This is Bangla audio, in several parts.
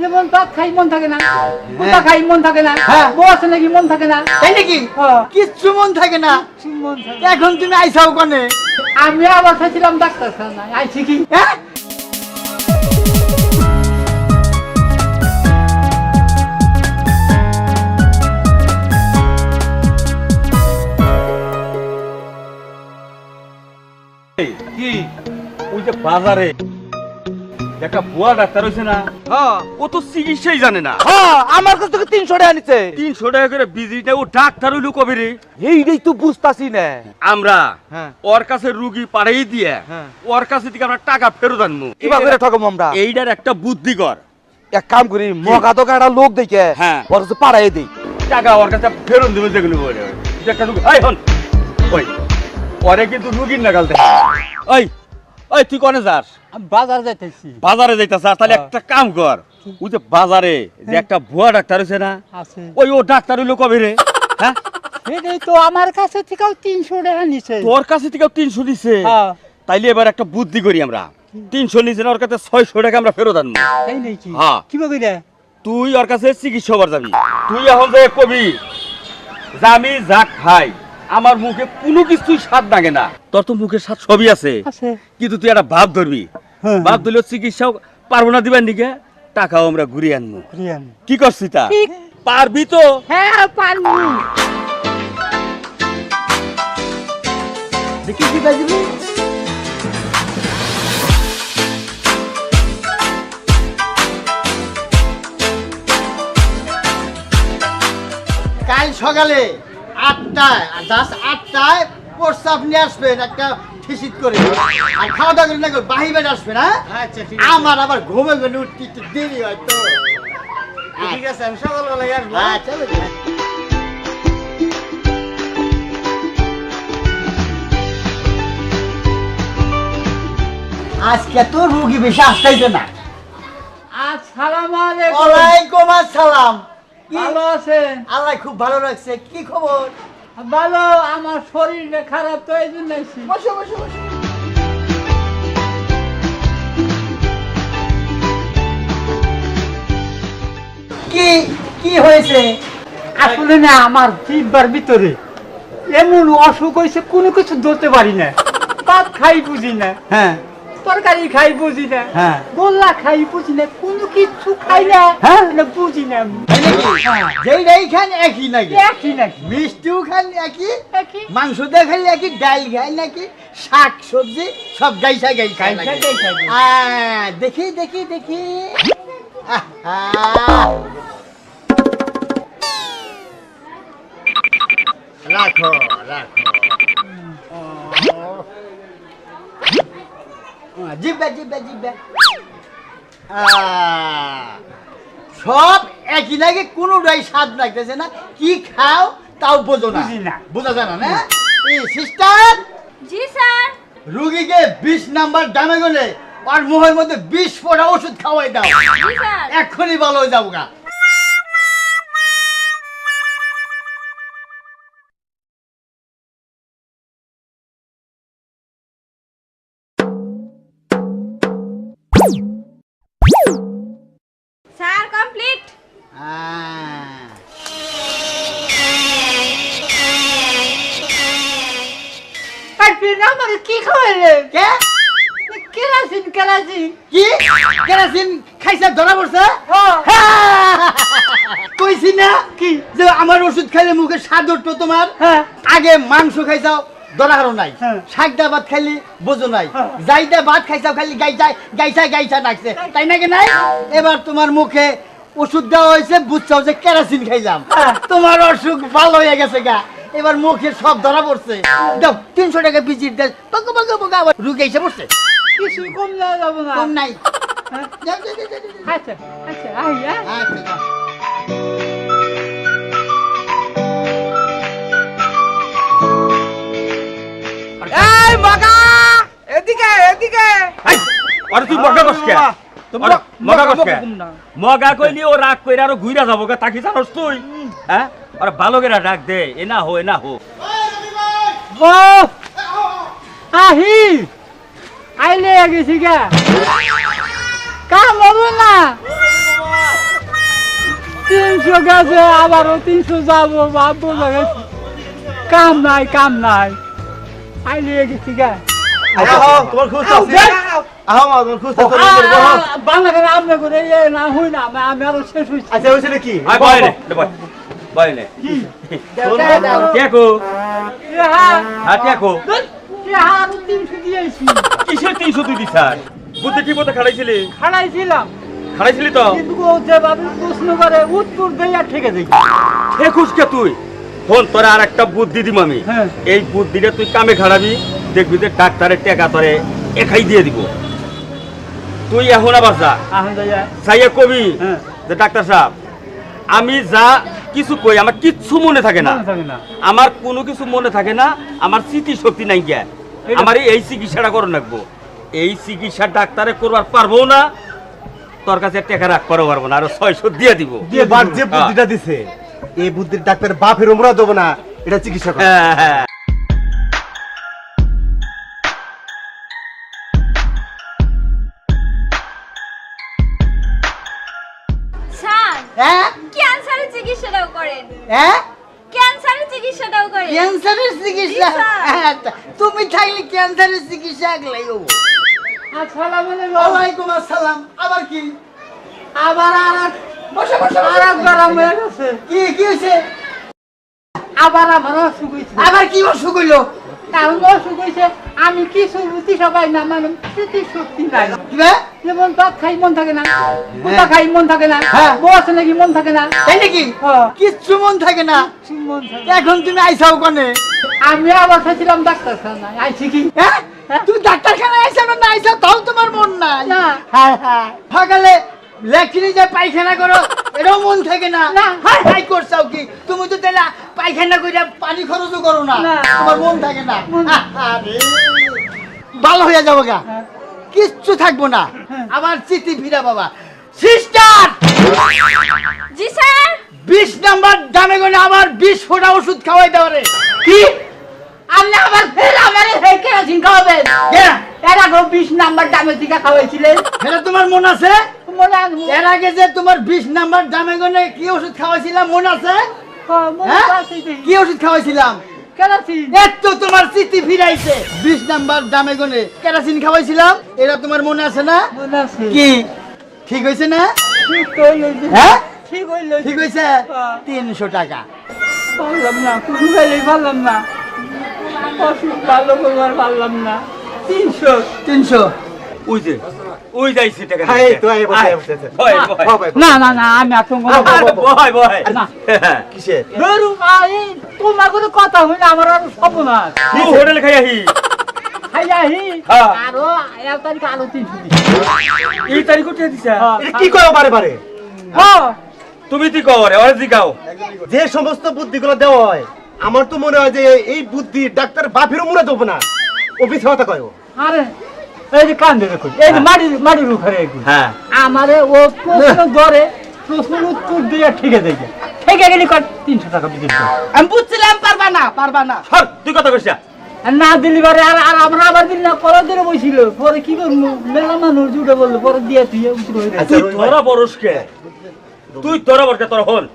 যেমন ভাত খাই মন থাকে না, কুটা খাই মন থাকে না, বস নাকি মন থাকে না, তাই নাকি? কিচ্ছু মন থাকে না। মন থাকে। এখন তুমি আইসাও কোনে? আমি আবার খাইছিলাম ডাক্তারখানায়, আইছি কি? হ্যাঁ, কি ওই যে বাজারে একটা বুয়া ডাক্তার হয়েছে না, ও তো চিকিৎসাই জানে না। আমার কাছ থেকে 300 টাকা নিছে। 300 টাকা করে ভিজিটে ও ডাক্তার হইলো কবে রে? এইটাই তো বুঝতাছি না। আমরা হ্যাঁ। ওর কাছে রুগী পাঠাই দিয়ে ওর কাছে থেকে আমরা টাকা ফেরত আনবো। কিভাবে করে ঠকাবো আমরা? এইটার একটা বুদ্ধি কর। এক কাম করি, মগা তো একটা লোক দেখে হ্যাঁ। ওর কাছে পাড়াই দেই। টাকা ওর কাছে ফেরত দেবে যেগুলো বলে। যে একটা রুগী, এই হন ওই ওরে কিন্তু রুগীর নাগাল দেয়। ওই ওই তুই কোনে যাস? আমি বাজার যাইতেছি। বাজারে যাইতাছ? তাহলে একটা কাম কর, ওই যে বাজারে যে একটা ভুয়া ডাক্তার হয়েছে না, আছে। ওই ও ডাক্তার হইলো কবে রে? হ্যাঁ, এটাই তো আমার কাছে থেকেও 300 টাকা নিছে। তোর কাছে থেকে 300 দিছে। হ্যাঁ। তাইলে এবার একটা বুদ্ধি করি আমরা। 300 নিছে না, ওর কাছে 600 টাকা আমরা ফেরত আনবো। তাই নাকি? হ্যাঁ। কিভাবে রে? তুই ওর কাছে চিকিৎসা হবার যাবি। তুই এখন যে কবি যে আমি যা খাই আমার মুখে কোনো কিছুই স্বাদ লাগে না, তোর তো মুখে স্বাদ সবই আছে, আছে। কিন্তু তুই একটা ভাব ধরবি। হ্যাঁ। ভাব ধরলেও চিকিৎসা পারবো না দিবার নিকে, টাকাও আমরা ঘুরিয়ে আনবো। রিয়ান। কি করছিস তা? ঠিক। পারবি তো? হ্যাঁ পারবো। দেখি কি বাজিবি? কাল সকালে 8টায়, জাস্ট 8টায় প্রস্তাব নিয়ে আসবেন একটা ঠিসিত করে, আর খাওয়া দাওয়া করে না করে বাহির আসবেন। হ্যাঁ, আচ্ছা ঠিক আমার আবার ঘুমে ঘুমে উঠতে একটু দেরি হয় তো। ঠিক আছে, আমি সকালবেলায় আসবো। হ্যাঁ, চলো। আজকে তো রুগী বেশি আসতেছে না। আসসালামু আলাইকুম। ওয়ালাইকুম আসসালাম। কি? ভালো আছেন? আল্লাহ খুব ভালো লাগছে। কি খবর? ভালো। আমার শরীরটা খারাপ তো এই জন্য আইছি। বসো বসো বসো। কি কি হয়েছে? আসলে না আমার জিহ্বার ভিতরে এমন অসুখ হয়েছে, কোনো কিছু ধরতে পারি না। ভাত খাই বুঝি না, হ্যাঁ তরকারি খাই বুঝি না, হ্যাঁ। গোল্লা খাই বুঝি না, কোনো কিছু খাই না। হ্যাঁ? না বুঝি না। তাই নাকি? যেইটাই খান একই নাকি? একই নাকি? মিষ্টিও খান একই, একই। মাংস দিয়ে খাই একই, ডাল খাই নাকি, শাক সবজি সব গাইসা গাই খাই গাইসা নাকি? গাইসা গাই। দেখি দেখি দেখি। আহা। রাখো রাখো। জিব্বা জিব্বা জিব্বা। সব একই লাগে, কোনোটাই স্বাদ লাগতেছে না। কি খাও তাও বোঝো না, বুঝি না। বোঝা যায় না। এই সিস্টার, জি স্যার। রুগীকে 20 নাম্বার ডামে গেলে আর মুখের মধ্যে 20 ফোঁটা ওষুধ খাওয়াই দাও, জি স্যার। এক্ষুনি ভালো হয়ে যাবো গা। Sir complete. আমার কি খাওয়াইলে? কে? Kerosene kerosene. কি কেরাসিন খাইছে ধরা পড়ছে? কইছি না কি? যে আমার ওষুধ খাইলে মুখে স্বাদ উঠতো তোমার। হ্যাঁ। আগে মাংস খাইছাও, ধরা হারো নাই। হ্যাঁ। শাকদা ভাত খাইলি বোঝো নাই। হ্যাঁ। যাইদা ভাত খাইছাও খালি গাইছা গাইছা গাইছা ডাকছে, তাই নাকি নাই? এবার তোমার মুখে ওষুধ দেওয়া হয়েছে, বুঝছাও যে কেরাসিন খাইলাম। হ্যাঁ। তোমার অসুখ ভালো হয়ে গেছে গা। এবার মুখে সব ধরা পড়ছে। দাও 300 টাকা ভিজিট দেয়, বকা বকা বকা আবার রুগী এসে পড়ছে। কিছু কম দেওয়া যাবো না। কম নাই। হ্যাঁ? যাও, যাও, যাও, যাও, যাও। আচ্ছা আচ্ছা আই হ্যাঁ। আচ্ছা, যাও। এই মগা, এদিকে এদিকে। আরে তুই মগা কস কে? তোমরা মগা কস কে? মগা কইলি ও রাগ কইরা আরো ঘুইরা যাবো গে, তাকি জানোস তুই? হ্যাঁ, আরে ভালো করে ডাক দে, এ না হো এ না হো। ও আহি আইলে গেছি গা, কাম হবে না। 300 গেছে আবারও 300 যাবো ভাববো গেছে কাম নাই আইলে গেছি গা তোমার খুঁজ আছে আহো মা তোমার খুঁজ আছে বাংলা করে আপনি করে না হই না আমি আরো শেষ হইছি আচ্ছা হইছে নাকি আই বয় নে বয় নে দেখো হ্যাঁ দেখো আরো 300 দিয়েছি কিসের 300 তুই দিছ বুদ্ধি ঠিক মতো খাড়াইছিলি খাড়াইছিলাম তো কিন্তু ও যেভাবে প্রশ্ন করে উত্তর দেই আর ঠেকে দেই দেখুস কে তুই ফোন তোরে আর একটা বুদ্ধি দিম আমি হ্যাঁ। এই বুদ্ধিটা তুই কামে খাড়াবি দেখবি যে ডাক্তারের টাকা তোরে একাই দিয়ে দিব তুই এখন আবার যা আহন দয়া সাইয়া কবি হ্যাঁ যে ডাক্তার সাহেব আমি যা কিছু কই আমার কিচ্ছু মনে থাকে না মনে থাকে না আমার কোনো কিছু মনে থাকে না আমার স্মৃতি শক্তি নাই গিয়া এটা- আমার এই চিকিৎসাটা করুন রাখবো এই চিকিৎসা ডাক্তারে করবার পারবো না তোর কাছে টাকা রাখতে পারবো না আর 600 দিয়ে দিব এবার যে বুদ্ধিটা দিছে এই বুদ্ধির ডাক্তার বাপের উমরা দেবো না এটা চিকিৎসা করে হ্যাঁ হ্যাঁ স্যার হ্যাঁ ক্যান্সারের চিকিৎসাটাও করেন হ্যাঁ ক্যান্সারের চিকিৎসাটাও করেন ক্যান্সারের চিকিৎসা জি, স্যার। হ্যাঁ, তুমি থাকলে ক্যান্সারের চিকিৎসা একলাই হবো আসসালামু আলাইকুম ওয়ালাইকুম আসসালাম আবার কি আবার বসে বসে আর গরম হয়ে গেছে কি হয়েছে আবার আমার অসুখ হয়েছে আবার কি অসুখ হইলো কারণ অসুখ হয়েছে আমি কিছু বুদ্ধি সবাই না মানে স্মৃতি শক্তি নাই কি বে? যেমন ভাত খাই মন থাকে না কুতা খাই মন থাকে না হ্যাঁ। বস নাকি মন থাকে না তাই নাকি হ্যাঁ। কিচ্ছু মন থাকে না কিছু মন থাকে না। এখন তুমি আইসাও কোনে আমি আবার চাইছিলাম ডাক্তারখানায় আইছি কি হ্যাঁ তুমি ডাক্তারখানায় আইসাও না আইসাও তাও তোমার মন নাই না। হ্যাঁ হ্যাঁ সকালে ল্যাট্রিনে যে পায়খানা করো এটাও মন থাকে না না। হাই হাই করছাও কি তুমি তো তাহলে পায়খানা করে পানি খরচও করো না না। তোমার মন থাকে না মন- আরে, ভালো হয়ে যাবো গা হ্যাঁ। কিচ্ছু থাকবো না হ্যাঁ। আবার চিঠি ফিরা বাবা সিস্টার জি স্যার 20 নাম্বার দামে গনে আবার 20 ফোঁটা ওষুধ খাওয়াই দেওয়া রে কি আপনি আবার ফের আমারে কেরাসিন খাওয়াবেন কেন? এর আগে 20 নাম্বার দামের দিকে খাওয়াইছিলেন এটা তোমার মন আছে মনে আছে এর আগে যে তোমার 20 নাম্বার দামে গনে কি ওষুধ খাওয়াইছিলাম মন আছে মনে হ্যাঁ? আছে কি ওষুধ খাওয়াইছিলাম কেরাসিন এত তোমার স্মৃতি ফিরাইছে 20 নাম্বার দামে গনে কেরাসিন খাওয়াইছিলাম এটা তোমার মনে আছে না মনে আছে কি ঠিক হয়েছে না ঠিক হইল হ্যাঁ ঠিক হইল ঠিক হয়েছে হ্যাঁ। 300 টাকা পারলাম না কোনো গেলেই পারলাম না অসুখ ভালো করবার পারলাম না 300 ওই যাইছে টাকা হ্যাঁ, এই তো, এই বসে, আয়, বসে, বসে। বয়, বয়। না না না আমি আর তোমার আরে বয়, বয়। না। কিসে ধরু তোমার কোনো কথা হইলে আমার আর সপনাস তুই হোটেলে খাই আহি খাইয়াহি হ্যাঁ। আরো 1 তারিখ আরো 300 দিছি এই তারিখ উঠে দিছা এটা কি করো বারে বারে হ্যাঁ তুমি কি কও রে ওরে জিগাও যে সমস্ত বুদ্ধিগুলো দেওয়া হয় আমার তো মনে হয় যে এই বুদ্ধি ডাক্তার বাপেরও মনে দেবো না অফিস কথা কয় ও। আরে এই যে কান্দে দেখো এই যে মাটির উপরে এগুলো হ্যাঁ আমারে ও প্রশ্ন ধরে প্রশ্নের উত্তর দিয়ে ঠিকে দেয় ঠিকে গেলি কর 300 টাকা বিক্রি করে আমি বুঝছিলাম পারবা না সর তুই কথা কইছ আর না দিলি বারে আর আমরা আবার দিন না পরে দিলে বইছিল পরে কি করবো মেলা মানুষ জুড়ে বললো পরে দিয়ে তুই উত্তর হয়ে আচ্ছা, তুই তোরা বরসকে তুই তোরা বরকে তোরা হল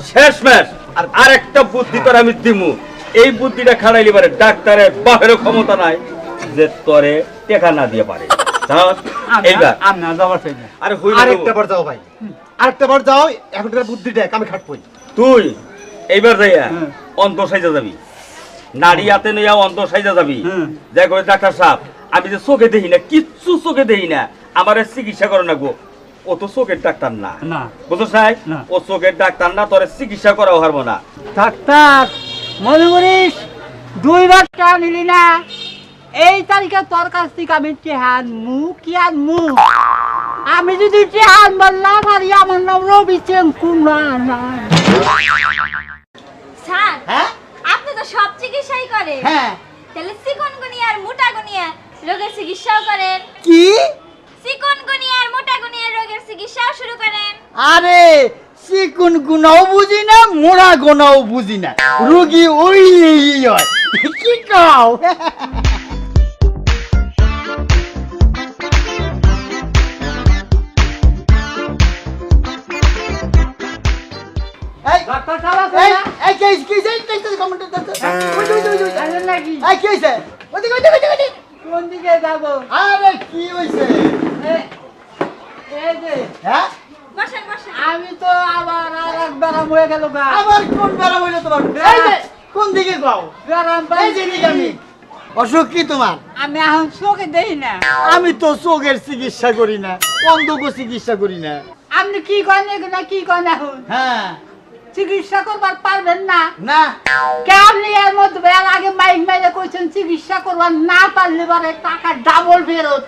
শেষ ম্যাচ আর আরেকটা বুদ্ধি তোর আমি দিমু এই বুদ্ধিটা খাড়াইলি পারে ডাক্তারের বাপেরও ক্ষমতা নাই যে তোরে টেকা না দিয়ে পারে জানাস? এইবার আমি না যাবার চাই না আরে হইল আরেকটা বার যাও ভাই আরেকটা বার যাও এখন এটা বুদ্ধি দেখ আমি খাটবই তুই এইবার যাইয়া হুম। অন্ত সাইজা যাবি নারী হাতে নিয়া অন্ত সাইজা যাবি হুম। দেখ ওই ডাক্তার সাহেব আমি যে চোখে দেখি না কিচ্ছু চোখে দেখি না আমার চিকিৎসা করে না গো ও তো চোখের ডাক্তার না না বুঝছ নাই না। ও চোখের ডাক্তার না তোর চিকিৎসা করা হারবো না ডাক্তার মনে করিস 2 বার টাকা নিলি না এই তারিখে তোর কাছ থেকে আমি টেহান মু আমি যদি টেহান বললাম আর আমার নাম রবি চেঙ্কু না স্যার হ্যাঁ আপনি তো সব চিকিৎসাই করেন হ্যাঁ তাহলে চিকনগুনিয়া আর মোটাগুনিয়া রোগের চিকিৎসাও করেন কি চিকনগুনিয়া আর মোটাগুনিয়া রোগের চিকিৎসাও শুরু করেন আরে চিকুন গুনাও বুঝি না মোড়া গোনাও বুঝি না রুগী ওই হয় কি কাও এই ডাক্তার সাহেব আছে এই না? এই কি কমেন্ট করতে ওই জানেন নাকি? এই কি হইছে ওদিকে কোন দিকে যাবো? আরে কি হইছে এই যে, হ্যাঁ বসেন বসেন আমি তো আবার আর এক বেড়াম হয়ে গেল গা। আবার কোন বেড়া হইলো তোমার এই যে কোন দিকে যাও বেড়াম এই যে দিকে আমি অসুখ কি তোমার আমি এখন চোখে দেই না। আমি তো চোখের চিকিৎসা করি না অন্ধকো চিকিৎসা করি না আপনি কি করেন এগুলা কি করেন এখন? হ্যাঁ চিকিৎসা করবার পারবেন না? না কেমনি এর মধ্যে এর আগে মাইক মাইলে কইছেন চিকিৎসা করবার না পারলে পরে টাকা ডাবল ফেরত।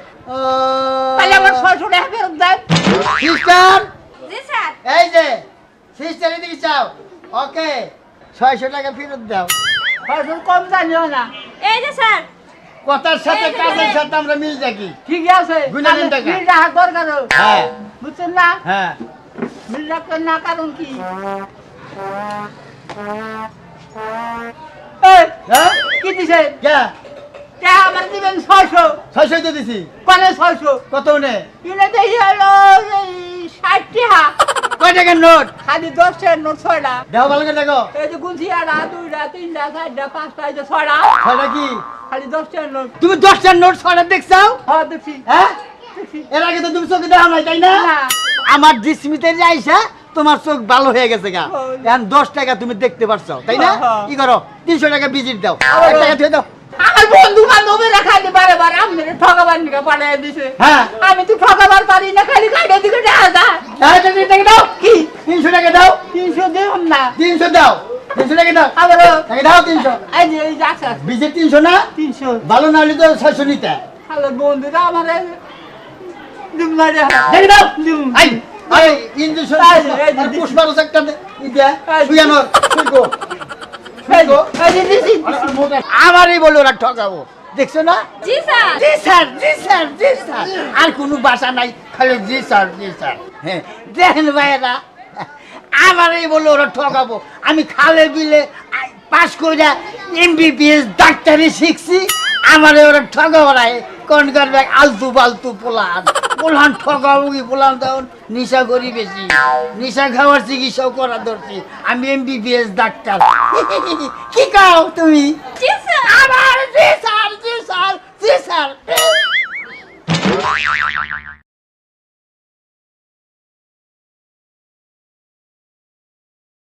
তাহলে আমার 600 টাকা ফেরত দেন। সিস্টার জি স্যার এই যে সিস্টার এদিকে চাও ওকে 600 টাকা ফেরত দাও 600 কম জানিও না। এই যে স্যার কথার সাথে এই যে, কাজের এই। সাথে আমরা মিল থাকি ঠিক আছে, গুনা নেন টাকা। মিল রাখার দরকার। হ্যাঁ বুঝছেন না? হ্যাঁ মিল রাখবেন না কারণ কি? এই, হ্যাঁ কি দিছে? কে টা আমার দিবেন 600। 600 তো দিছি কোনে 600? কত নে কিনে দেখি হলো 60 টাকা। কয় টাকার নোট খালি 10 টাকার নোট 6টা। দাও ভালো করে দেখো এই যে গুনছি একটা, দুইটা, তিনটা, চারটা, পাঁচটা, এই যে 6টা। ছয়টা কি খালি 10 টাকার নোট। তুমি 10টার নোট 6টা দেখছাও হ্যাঁ দেখছি, হ্যাঁ দেখছি। এর আগে তো তুমি চোখে দেখা নাই তাই না না। আমার ডিসমিতে যে আইসা তোমার চোখ ভালো হয়ে গেছে গা হ্যাঁ। এখন 10 টাকা তুমি দেখতে পারছো তাই না হ্যাঁ। কি করো 300 টাকা ভিজিট দাও আবার 1 টাকা দিয়ে দাও আমার বন্ধু বান্ধবেরা খালি বারে আপনার ঠকাবার নিকা পাঠিয়ে দিছে। হ্যাঁ আমি তো ঠকাবার পারি না, খালি কাটে দিকে দেখা যায়। হ্যাঁ টাকা দাও কি 300 টাকা দাও 300 দিলাম না। 300 দাও 300 টাকা দাও আবার টাকা দাও 300 এই যে এই যাচ্ছে ভিজিট 300 না 300। ভালো না হলে তো 600 নিতে খালি বন্ধুরা আমার দিম না রে। টাকা দাও দিম। আই আরে ইনজেকশন এই যে, এই যে, আর পুষ্পারস একটা ইয়া এই যে। শুয়ানোর শুইকো শুইকো এই যে দিছি। আমারই বলে ওরা ঠকাবো দেখছো না জি স্যার জি স্যার জি স্যার জি স্যার আর কোনো ভাষা নাই খালি জি স্যার জি স্যার হ্যাঁ দেখেন ভাইয়েরা আমারই বলে ওরা ঠকাবো আমি খালে বিলে পাস করে এমবিবিএস ডাক্তারি শিখছি আমারে ওরা ঠকাবো না কোন করবে আলতু ফালতু পোলান ঠকাবো কি পোলান তখন নিশা করি বেশি নিশা খাওয়ার চিকিৎসাও করা দরছি আমি এমবিবিএস ডাক্তার কি খাও তুমি জি স্যার আমার জি স্যার জি স্যার জি স্যার